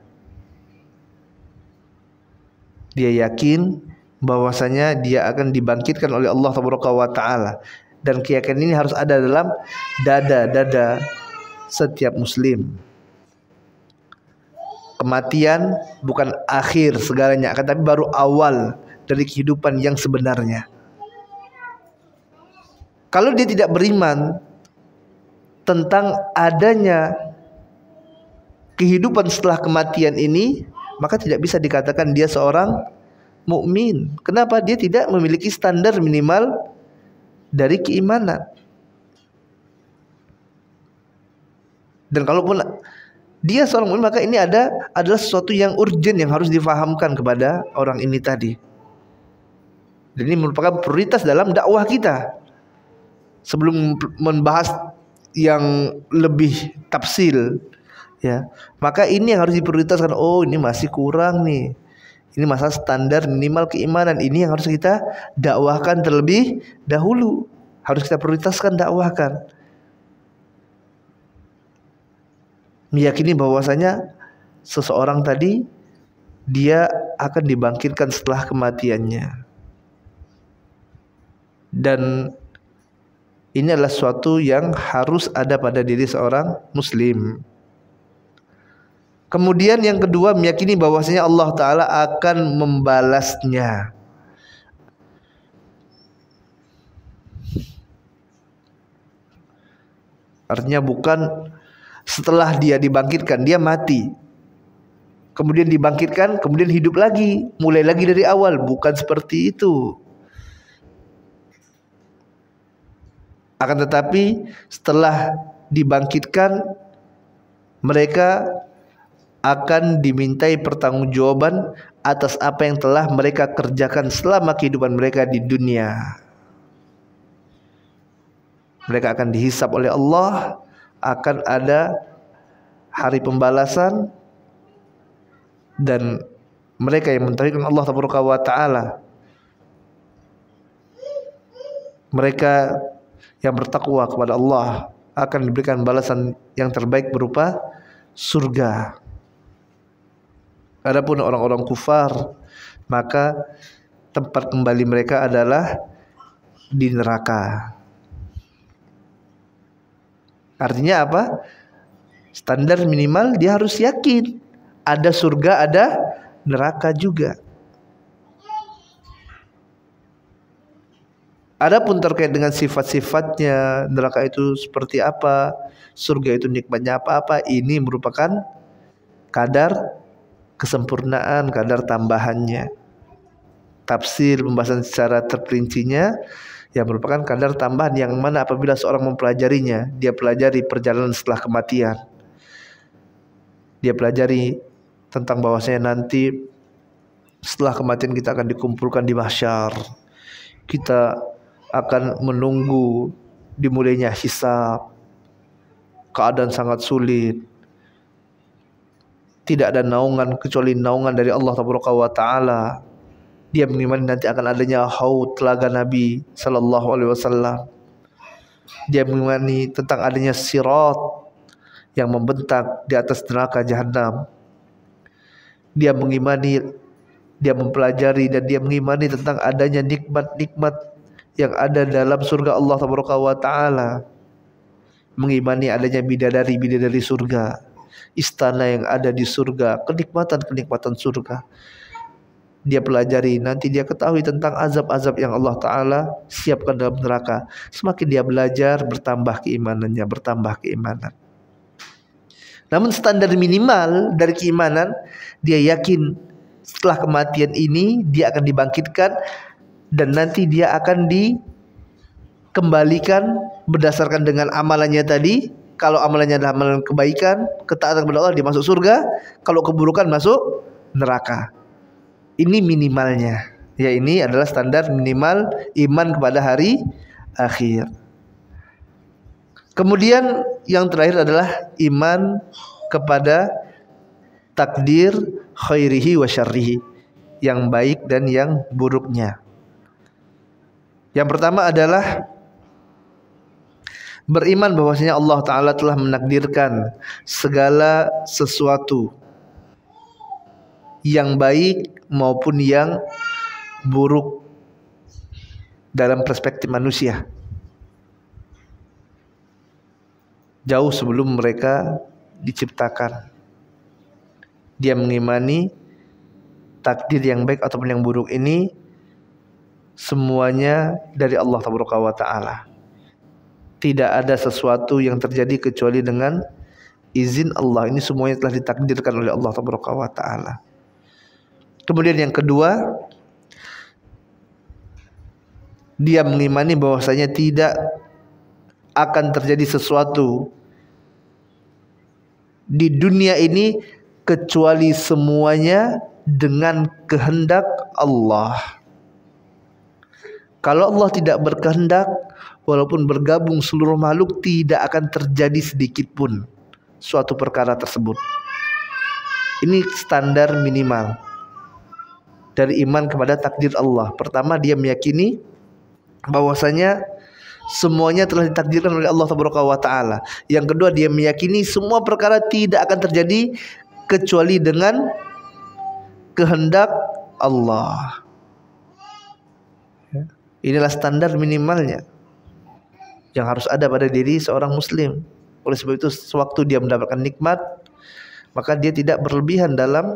Dia yakin bahwasanya dia akan dibangkitkan oleh Allah Taala, dan keyakinan ini harus ada dalam dada setiap muslim. Kematian bukan akhir segalanya, akan tapi baru awal dari kehidupan yang sebenarnya. Kalau dia tidak beriman tentang adanya kehidupan setelah kematian ini, maka tidak bisa dikatakan dia seorang mukmin. Kenapa? Dia tidak memiliki standar minimal dari keimanan. Dan kalaupun dia seorang mukmin, maka ini adalah sesuatu yang urgent yang harus difahamkan kepada orang ini tadi. Dan ini merupakan prioritas dalam dakwah kita. Sebelum membahas yang lebih tafsil, ya, maka ini yang harus diprioritaskan. Oh, ini masih kurang nih. Ini masalah standar minimal keimanan. Ini yang harus kita dakwahkan terlebih dahulu. Harus kita prioritaskan dakwahkan. Meyakini bahwasanya seseorang tadi dia akan dibangkitkan setelah kematiannya. Dan ini adalah suatu yang harus ada pada diri seorang muslim. Kemudian yang kedua, meyakini bahwasanya Allah Ta'ala akan membalasnya. Artinya bukan setelah dia dibangkitkan, dia mati, kemudian dibangkitkan, kemudian hidup lagi, mulai lagi dari awal. Bukan seperti itu. Akan tetapi setelah dibangkitkan, mereka akan dimintai pertanggungjawaban atas apa yang telah mereka kerjakan selama kehidupan mereka di dunia. Mereka akan dihisap oleh Allah, akan ada hari pembalasan, dan mereka yang mentauhidkan Allah Taala, mereka yang bertakwa kepada Allah akan diberikan balasan yang terbaik berupa surga. Adapun orang-orang kufar, maka tempat kembali mereka adalah di neraka. Artinya apa? Standar minimal dia harus yakin ada surga, ada neraka juga. Adapun terkait dengan sifat-sifatnya, neraka itu seperti apa, surga itu nikmatnya apa-apa, ini merupakan kadar kesempurnaan, kadar tambahannya. tafsir, pembahasan secara terperincinya, yang merupakan kadar tambahan yang mana apabila seorang mempelajarinya, dia pelajari perjalanan setelah kematian, dia pelajari tentang bahwasanya nanti setelah kematian kita akan dikumpulkan di mahsyar, kita akan menunggu dimulainya hisab, keadaan sangat sulit, tidak ada naungan kecuali naungan dari Allah Taala. Dia mengimani nanti akan adanya haud, telaga Nabi sallallahu alaihi wasallam. Dia mengimani tentang adanya sirat yang membentang di atas neraka jahanam. Dia mengimani, dia mempelajari dan dia mengimani tentang adanya nikmat-nikmat yang ada dalam surga Allah Taala. Mengimani adanya bidadari-bidadari surga, istana yang ada di surga, kenikmatan-kenikmatan surga. Dia pelajari, nanti dia ketahui tentang azab-azab yang Allah Ta'ala siapkan dalam neraka. Semakin dia belajar, bertambah keimanannya, bertambah keimanan. Namun standar minimal dari keimanan, dia yakin setelah kematian ini dia akan dibangkitkan dan nanti dia akan dikembalikan berdasarkan dengan amalannya tadi. Kalau amalannya adalah amalan kebaikan, ketaatan kepada Allah, dia masuk surga. Kalau keburukan, masuk neraka. Ini minimalnya. Ya, ini adalah standar minimal iman kepada hari akhir. Kemudian yang terakhir adalah iman kepada takdir khairihi wa syarrihi, yang baik dan yang buruknya. Yang pertama adalah beriman bahwasanya Allah Ta'ala telah menakdirkan segala sesuatu yang baik maupun yang buruk dalam perspektif manusia jauh sebelum mereka diciptakan. Dia mengimani takdir yang baik ataupun yang buruk ini semuanya dari Allah Ta'ala. Tidak ada sesuatu yang terjadi kecuali dengan izin Allah. Ini semuanya telah ditakdirkan oleh Allah Ta'ala. Kemudian yang kedua, dia mengimani bahwasanya tidak akan terjadi sesuatu di dunia ini kecuali semuanya dengan kehendak Allah. Kalau Allah tidak berkehendak, walaupun bergabung seluruh makhluk, tidak akan terjadi sedikit pun suatu perkara tersebut. Ini standar minimal dari iman kepada takdir Allah. Pertama, dia meyakini bahwasanya semuanya telah ditakdirkan oleh Allah Ta'ala. Yang kedua, dia meyakini semua perkara tidak akan terjadi kecuali dengan kehendak Allah. Inilah standar minimalnya yang harus ada pada diri seorang muslim. Oleh sebab itu, sewaktu dia mendapatkan nikmat, maka dia tidak berlebihan dalam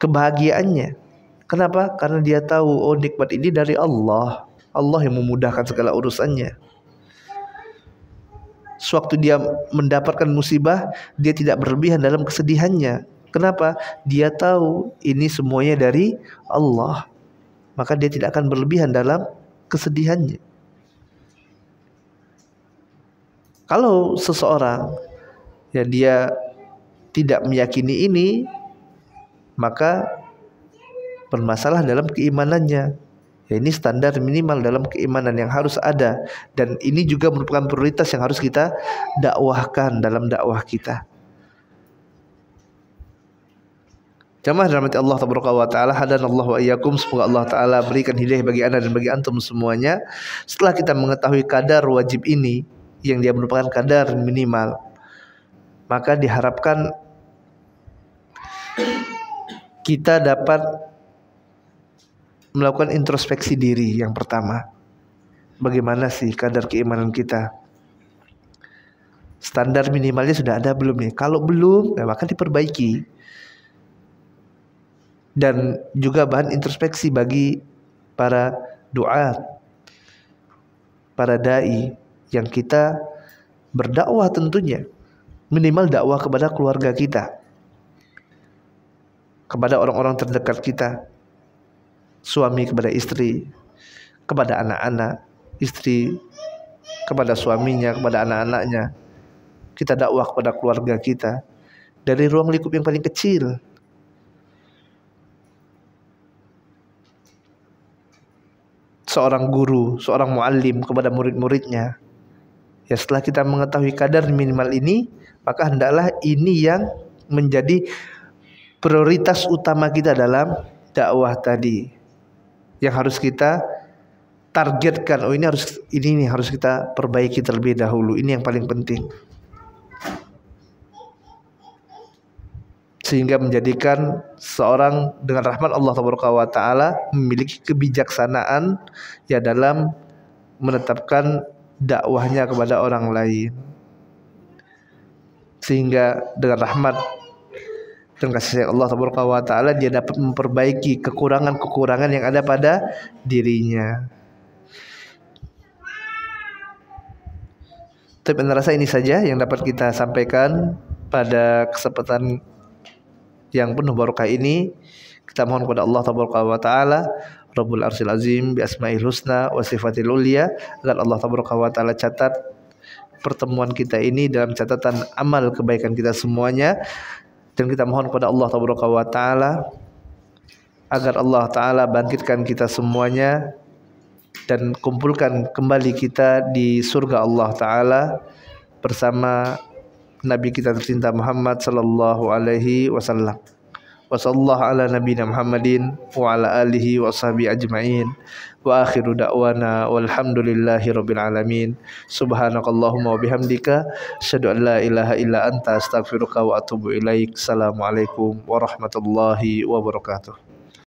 kebahagiaannya. Kenapa? Karena dia tahu, oh, nikmat ini dari Allah. Allah yang memudahkan segala urusannya. Sewaktu dia mendapatkan musibah, dia tidak berlebihan dalam kesedihannya. Kenapa? Dia tahu ini semuanya dari Allah. Maka dia tidak akan berlebihan dalam kesedihannya. Kalau seseorang ya dia tidak meyakini ini, maka bermasalah dalam keimanannya. Ya, ini standar minimal dalam keimanan yang harus ada, dan ini juga merupakan prioritas yang harus kita dakwahkan dalam dakwah kita. Jamaah dirahmati Allah Ta'ala, hadanallahu wa iyyakum. Semoga Allah Ta'ala berikan hidayah bagi anda dan bagi antum semuanya. Setelah kita mengetahui kadar wajib ini, yang dia merupakan kadar minimal, maka diharapkan kita dapat melakukan introspeksi diri. Yang pertama, bagaimana sih kadar keimanan kita? Standar minimalnya sudah ada belum nih? Kalau belum, ya maka diperbaiki. Dan juga bahan introspeksi bagi para duat, para dai, yang kita berdakwah tentunya. Minimal dakwah kepada keluarga kita, kepada orang-orang terdekat kita. suami kepada istri, kepada anak-anak, istri kepada suaminya, kepada anak-anaknya. Kita dakwah kepada keluarga kita dari ruang lingkup yang paling kecil. Seorang guru, seorang muallim kepada murid-muridnya. Ya, setelah kita mengetahui kadar minimal ini, maka hendaklah ini yang menjadi prioritas utama kita dalam dakwah tadi. Yang harus kita targetkan, oh ini harus kita perbaiki terlebih dahulu. Ini yang paling penting. Sehingga menjadikan seorang dengan rahmat Allah Taala memiliki kebijaksanaan ya dalam menetapkan dakwahnya kepada orang lain. Sehingga dengan rahmat dan kasih sayang Allah Taala dia dapat memperbaiki kekurangan-kekurangan yang ada pada dirinya. Tapi rasa ini saja yang dapat kita sampaikan pada kesempatan yang penuh barokah ini. Kita mohon kepada Allah Taala Rabbul Arsyil Azim bi asma'il husna wa sifatil ulia, agar Allah Taala catat pertemuan kita ini dalam catatan amal kebaikan kita semuanya. Dan kita mohon kepada Allah Taala agar Allah Taala bangkitkan kita semuanya dan kumpulkan kembali kita di surga Allah Taala bersama Nabi kita tercinta Muhammad sallallahu alaihi wasallam. Wa sallallahu ala nabiyina Muhammadin wa ala alihi wa sahbihi ajma'in. Wa akhiru da'wana walhamdulillahi rabbil alamin. Subhanakallahumma wa bihamdika asyhadu an la ilaha illa anta astaghfiruka wa atubu ilaik. Assalamualaikum warahmatullahi wabarakatuh.